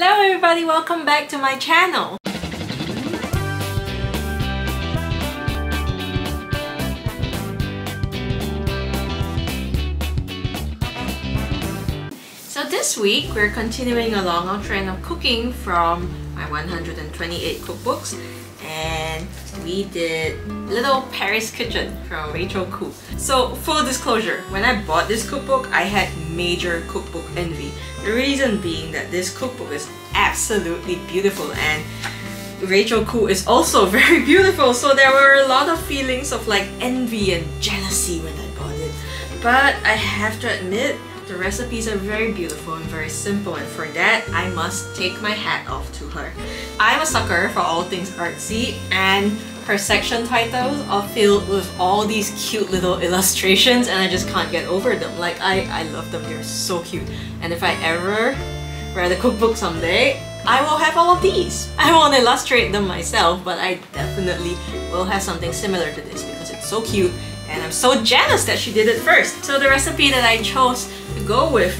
Hello everybody, welcome back to my channel. So this week, we're continuing along our trend of cooking from my 128 cookbooks, and we did Little Paris Kitchen from Rachel Khoo. So full disclosure, when I bought this cookbook, I had major cookbook envy. The reason being that this cookbook is absolutely beautiful and Rachel Khoo is also very beautiful, so there were a lot of feelings of like envy and jealousy when I bought it. But I have to admit, the recipes are very beautiful and very simple, and for that, I must take my hat off to her. I'm a sucker for all things artsy, and her section titles are filled with all these cute little illustrations and I just can't get over them. Like, I love them, they're so cute. And if I ever read a cookbook someday, I will have all of these. I won't illustrate them myself, but I definitely will have something similar to this because it's so cute and I'm so jealous that she did it first. So the recipe that I chose to go with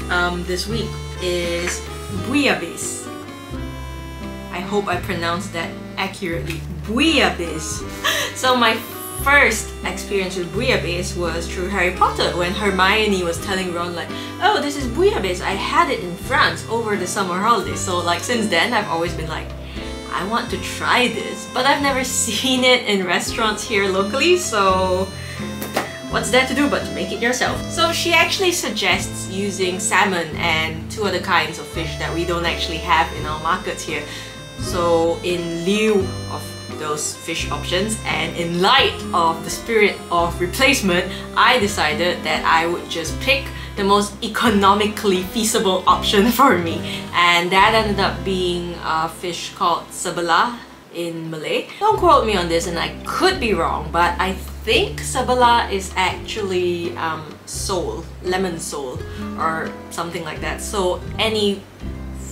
this week is bouillabaisse. I hope I pronounced that accurately. Bouillabaisse. So my first experience with bouillabaisse was through Harry Potter when Hermione was telling Ron like, oh, this is bouillabaisse, I had it in France over the summer holidays. So like since then I've always been like, I want to try this, but I've never seen it in restaurants here locally, so what's there to do but to make it yourself? So she actually suggests using salmon and two other kinds of fish that we don't actually have in our markets here. So in lieu of those fish options and in light of the spirit of replacement, I decided that I would just pick the most economically feasible option for me, and that ended up being a fish called sebelah in Malay. Don't quote me on this, and I could be wrong, but I think sebelah is actually sole, lemon sole or something like that. So any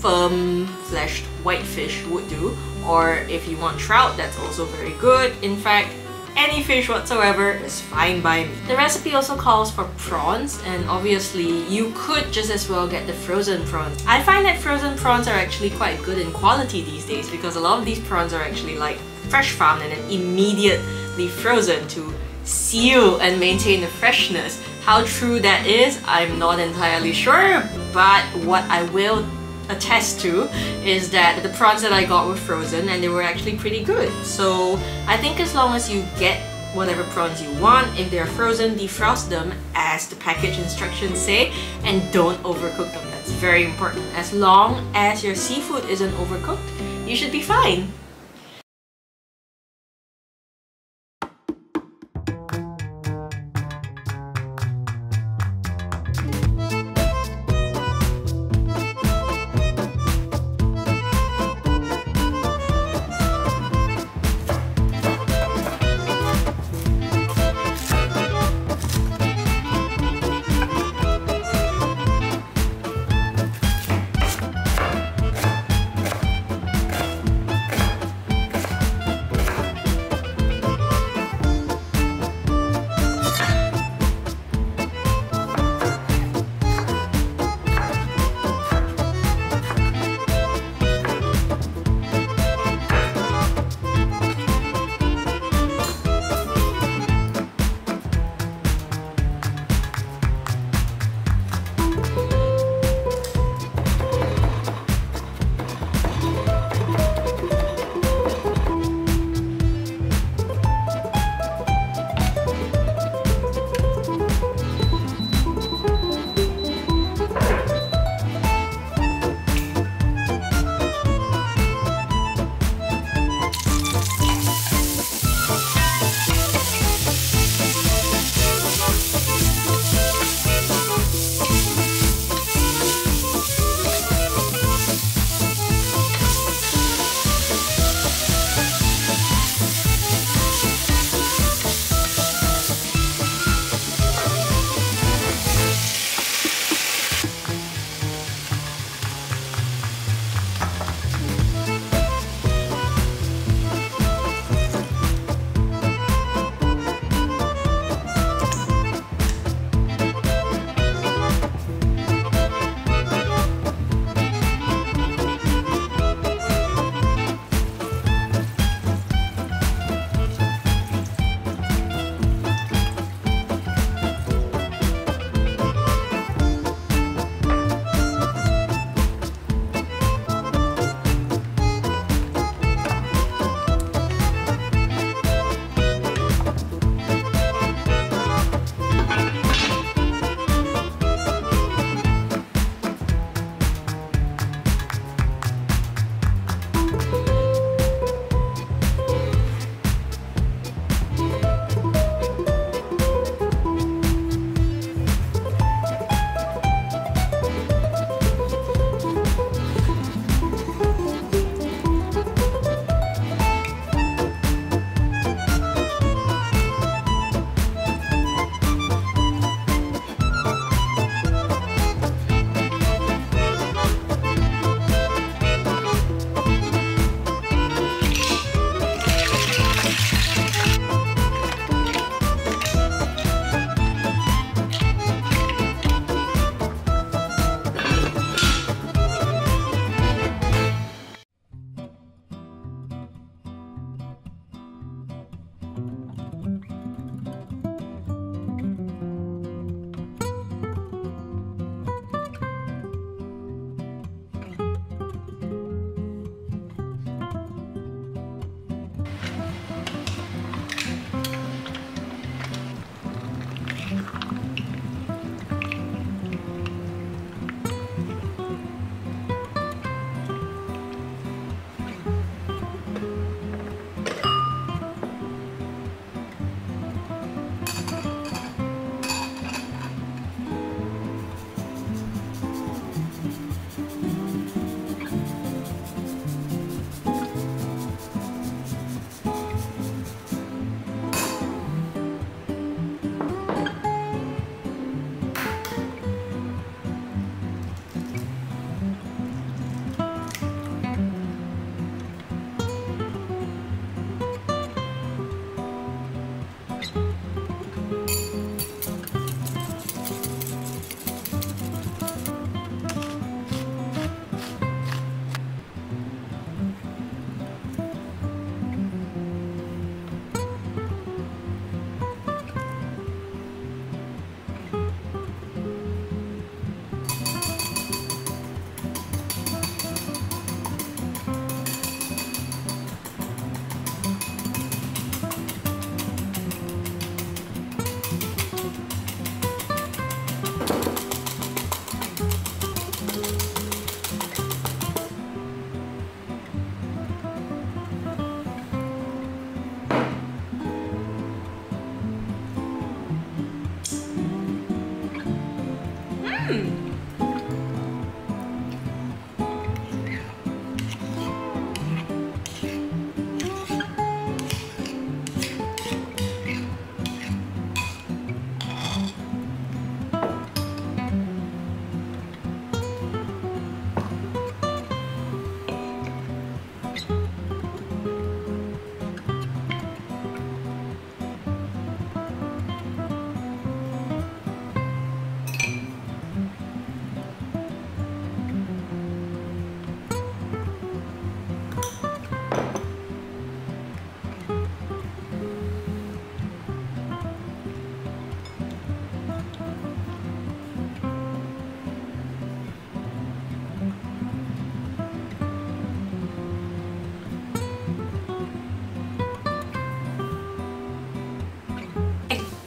firm-fleshed white fish would do, or if you want trout, that's also very good. In fact, any fish whatsoever is fine by me. The recipe also calls for prawns, and obviously you could just as well get the frozen prawns. I find that frozen prawns are actually quite good in quality these days because a lot of these prawns are actually like fresh farmed and then immediately frozen to seal and maintain the freshness. How true that is, I'm not entirely sure, but what I will attest to is that the prawns that I got were frozen and they were actually pretty good. So I think as long as you get whatever prawns you want, if they're frozen, defrost them as the package instructions say, and don't overcook them. That's very important. As long as your seafood isn't overcooked, you should be fine.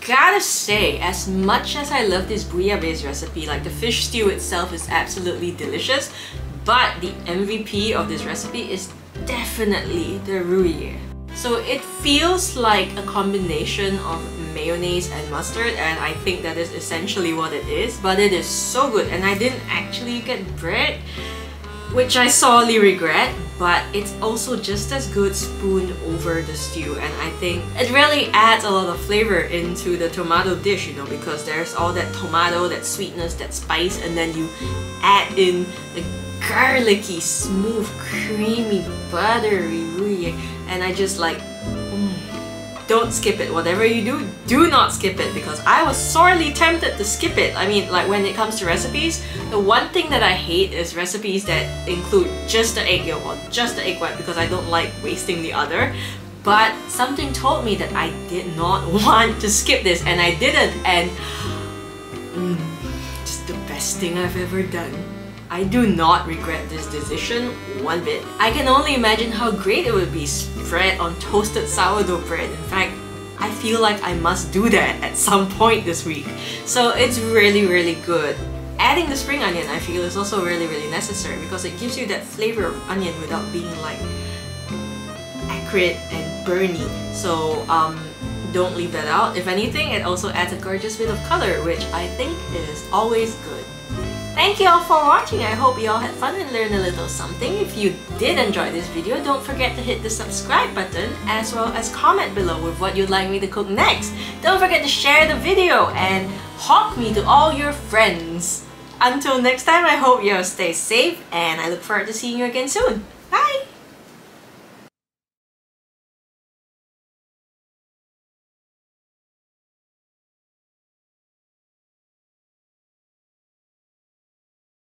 gotta say, as much as I love this bouillabaisse recipe, like the fish stew itself is absolutely delicious, but the MVP of this recipe is definitely the rouille. So it feels like a combination of mayonnaise and mustard, and I think that is essentially what it is, but it is so good. And I didn't actually get bread, which I sorely regret, but it's also just as good spooned over the stew, and I think it really adds a lot of flavor into the tomato dish, you know, because there's all that tomato, that sweetness, that spice, and then you add in the garlicky, smooth, creamy, buttery rouille, and I just like, don't skip it. Whatever you do, do not skip it, because I was sorely tempted to skip it. I mean, like when it comes to recipes, the one thing that I hate is recipes that include just the egg yolk or just the egg white, because I don't like wasting the other. But something told me that I did not want to skip this, and I didn't, and just the best thing I've ever done. I do not regret this decision one bit. I can only imagine how great it would be spread on toasted sourdough bread. In fact, I feel like I must do that at some point this week. So it's really, really good. Adding the spring onion, I feel, is also really, really necessary, because it gives you that flavor of onion without being like acrid and burny. So don't leave that out. If anything, it also adds a gorgeous bit of color, which I think is always good. Thank you all for watching. I hope you all had fun and learned a little something. If you did enjoy this video, don't forget to hit the subscribe button, as well as comment below with what you'd like me to cook next. Don't forget to share the video and hawk me to all your friends. Until next time, I hope you all stay safe, and I look forward to seeing you again soon. Bye!